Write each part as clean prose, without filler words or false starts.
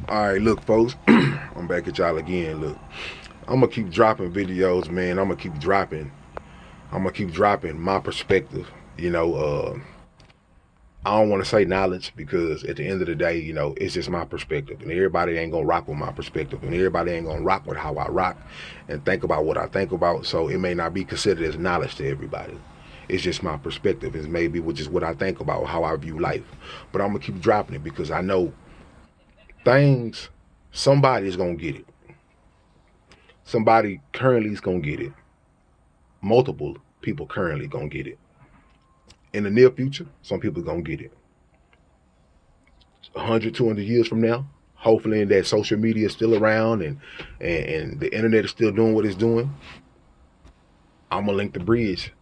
All right, look, folks, I'm back at y'all again. Look, I'm gonna keep dropping videos, man. I'm gonna keep dropping. I'm gonna keep dropping my perspective. You know, I don't want to say knowledge because at the end of the day, it's just my perspective, and everybody ain't gonna rock with my perspective, and everybody ain't gonna rock with how I rock and think about what I think about. So it may not be considered as knowledge to everybody. It's just my perspective. It's maybe which is what I think about, how I view life. But I'm gonna keep dropping it because I know things. Somebody's gonna get it. Somebody currently is gonna get it. Multiple people currently gonna get it. In the near future, some people gonna get it. 100, 200 years from now, hopefully that social media is still around and the internet is still doing what it's doing, I'm gonna link the bridge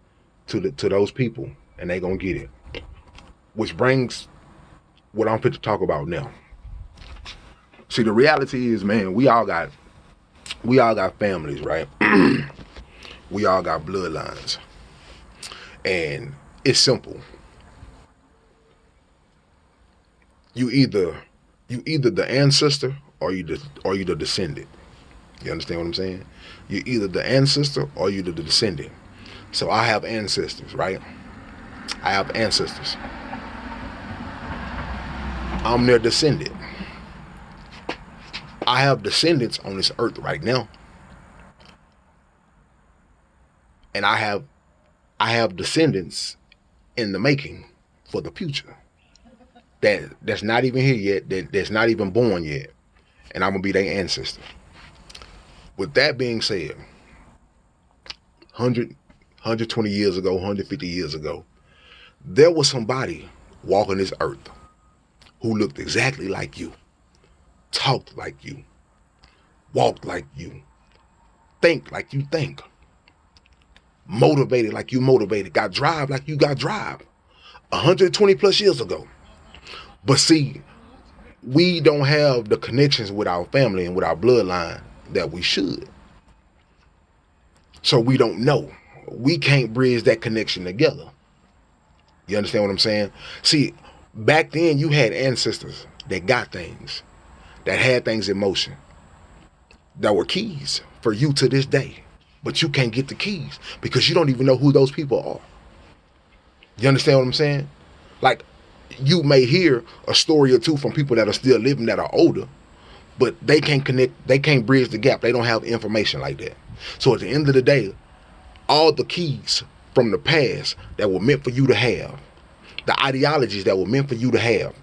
to those people and they gonna get it. Which brings what I'm fit to talk about now. See, the reality is, man, we all got families, right? We all got bloodlines. And it's simple. You either the ancestor or you the descendant. You understand what I'm saying? You're either the ancestor or you the descendant. So I have ancestors, right? I have ancestors. I'm their descendant. I have descendants on this earth right now. And I have descendants in the making for the future. That's not even here yet, that's not even born yet. And I'm gonna be their ancestor. With that being said, 120 years ago, 150 years ago, there was somebody walking this earth who looked exactly like you, talked like you, walked like you, think like you think, motivated like you motivated, got drive like you got drive, 120 plus years ago. But see, we don't have the connections with our family and with our bloodline that we should. So we don't know. We can't bridge that connection together. You understand what I'm saying? See, back then you had ancestors that got things, that had things in motion, that were keys for you to this day. But you can't get the keys because you don't even know who those people are. You understand what I'm saying? Like, you may hear a story or two from people that are still living that are older, but they can't connect, they can't bridge the gap. They don't have information like that. So at the end of the day, all the keys from the past that were meant for you to have, the ideologies that were meant for you to have,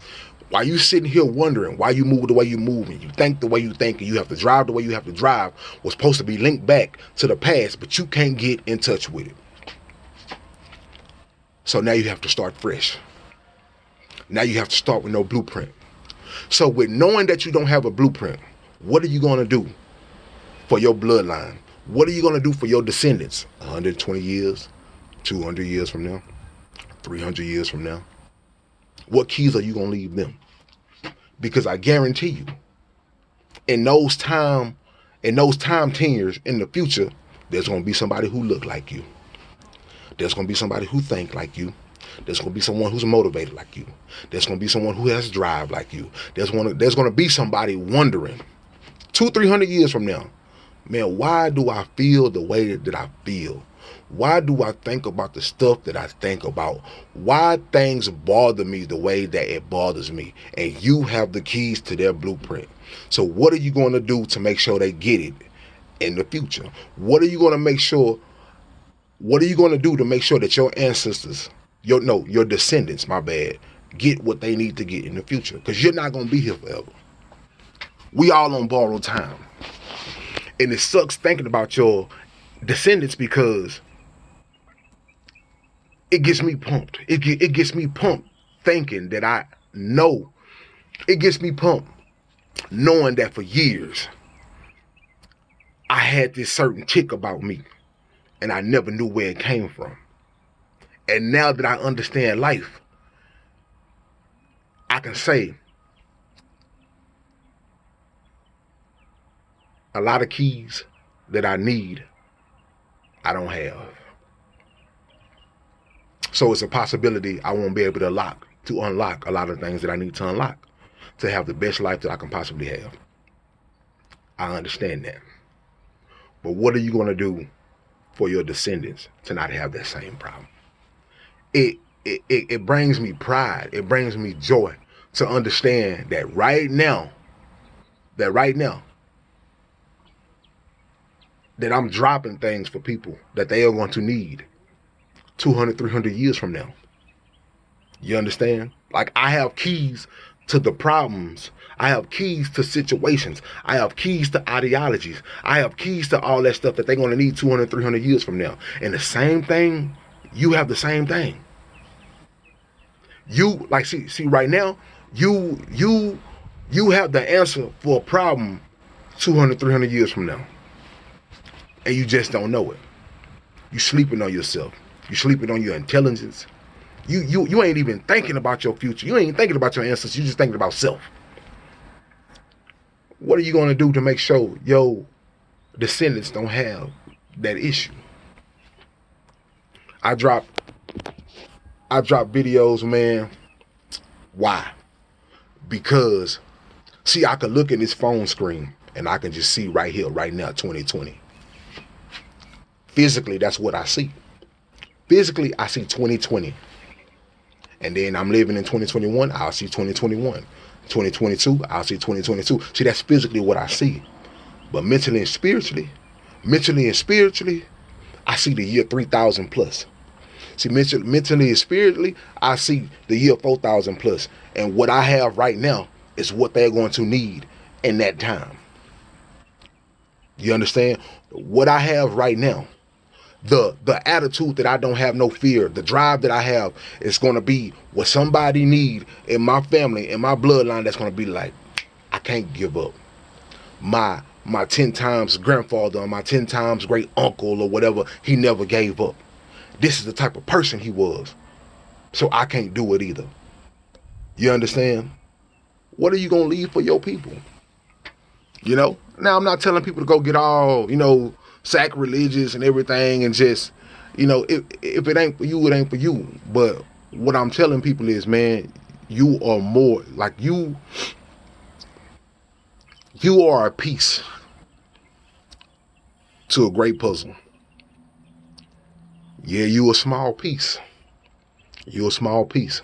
while you sitting here wondering why you move the way you move and you think the way you think and you have to drive the way you have to drive, was supposed to be linked back to the past, but you can't get in touch with it. So now you have to start fresh. Now you have to start with no blueprint. So with knowing that you don't have a blueprint, what are you going to do for your bloodline? What are you going to do for your descendants 120 years, 200 years from now, 300 years from now? What keys are you going to leave them? Because I guarantee you, in those time tenures in the future, there's going to be somebody who look like you. There's going to be somebody who think like you. There's going to be someone who's motivated like you. There's going to be someone who has drive like you. There's going to be somebody wondering 200-300 years from now, man, why do I feel the way that I feel? Why do I think about the stuff that I think about? Why things bother me the way that it bothers me? And you have the keys to their blueprint. So what are you going to do to make sure they get it in the future? What are you going to make sure? What are you going to do to make sure that your ancestors, your descendants, my bad, get what they need to get in the future? Because you're not going to be here forever. We all on borrowed time. And it sucks thinking about your descendants because it gets me pumped. It gets me pumped thinking that I know. It gets me pumped knowing that for years I had this certain tick about me and I never knew where it came from. And now that I understand life, I can say a lot of keys that I need, I don't have. So it's a possibility I won't be able to unlock a lot of things that I need to unlock. to have the best life that I can possibly have. I understand that. But what are you going to do for your descendants to not have that same problem? It brings me pride. It brings me joy to understand that right now, that I'm dropping things for people that they are going to need 200, 300 years from now. You understand? Like, I have keys to the problems. I have keys to situations. I have keys to ideologies. I have keys to all that stuff that they're going to need 200, 300 years from now. And the same thing, you have the same thing. You, like, see right now, you have the answer for a problem 200, 300 years from now. And you just don't know it. You sleeping on yourself. You sleeping on your intelligence. You ain't even thinking about your future. You ain't even thinking about your ancestors. You just thinking about self. What are you going to do to make sure your descendants don't have that issue? I drop videos, man. Why? Because, see, I can look at this phone screen and I can just see right here, right now, 2020. Physically, that's what I see. Physically, I see 2020. And then I'm living in 2021, I'll see 2021. 2022, I'll see 2022. See, that's physically what I see. But mentally and spiritually, I see the year 3000 plus. See, mentally and spiritually, I see the year 4000 plus. And what I have right now is what they're going to need in that time. You understand? What I have right now, the attitude that I don't have no fear, the drive that I have is going to be what somebody need in my family, in my bloodline, that's going to be like, I can't give up. My 10 times grandfather or my 10 times great uncle or whatever, he never gave up. This is the type of person he was. So I can't do it either. You understand? What are you going to leave for your people? You know? Now, I'm not telling people to go get all, sacrilegious and everything and just, if it ain't for you, it ain't for you. But what I'm telling people is, man, you are more, like you are a piece to a great puzzle. Yeah, you a small piece. You're a small piece.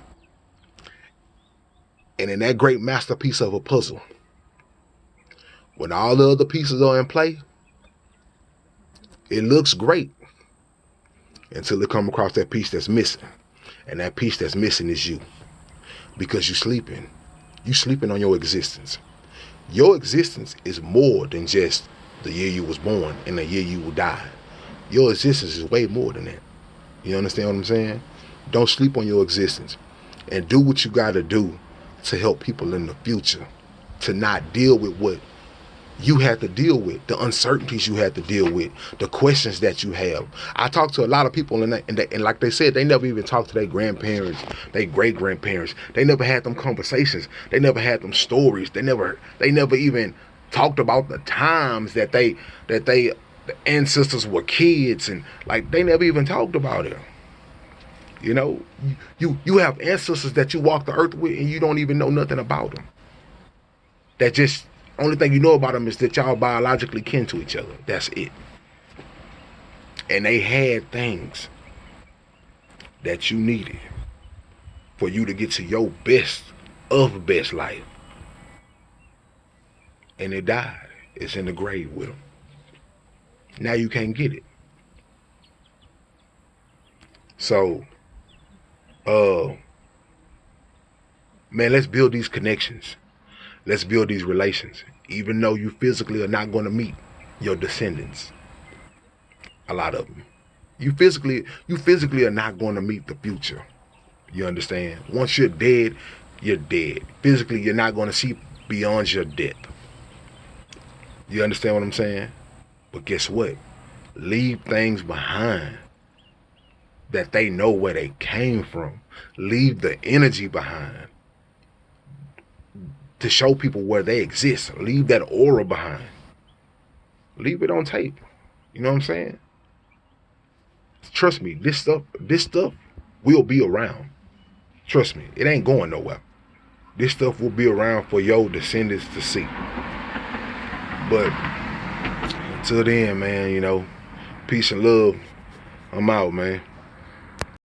And in that great masterpiece of a puzzle, when all the other pieces are in play, it looks great until it come across that piece that's missing. And that piece that's missing is you. Because you're sleeping. You're sleeping on your existence. Your existence is more than just the year you was born and the year you will die. Your existence is way more than that. You understand what I'm saying? Don't sleep on your existence. And do what you got to do to help people in the future. To not deal with what you had to deal with, the uncertainties you had to deal with, the questions that you have. I talk to a lot of people and like they said, they never even talked to their grandparents, their great-grandparents. They never had them conversations. They never had them stories. They never even talked about the times that the ancestors were kids, and like they never even talked about it. You have ancestors that you walk the earth with and you don't even know nothing about them. That just only thing you know about them is that y'all biologically kin to each other. That's it. And they had things that you needed for you to get to your best of best life. And it died. It's in the grave with them. Now you can't get it. So, man, let's build these connections. Let's build these relations, even though you physically are not going to meet your descendants. A lot of them. You physically are not going to meet the future. You understand? Once you're dead, you're dead. Physically, you're not going to see beyond your death. You understand what I'm saying? But guess what? Leave things behind that they know where they came from. Leave the energy behind to show people where they exist. Leave that aura behind. Leave it on tape. You know what I'm saying? Trust me, this stuff will be around. Trust me, it ain't going nowhere. This stuff will be around for your descendants to see. But until then, man, you know, peace and love. I'm out, man.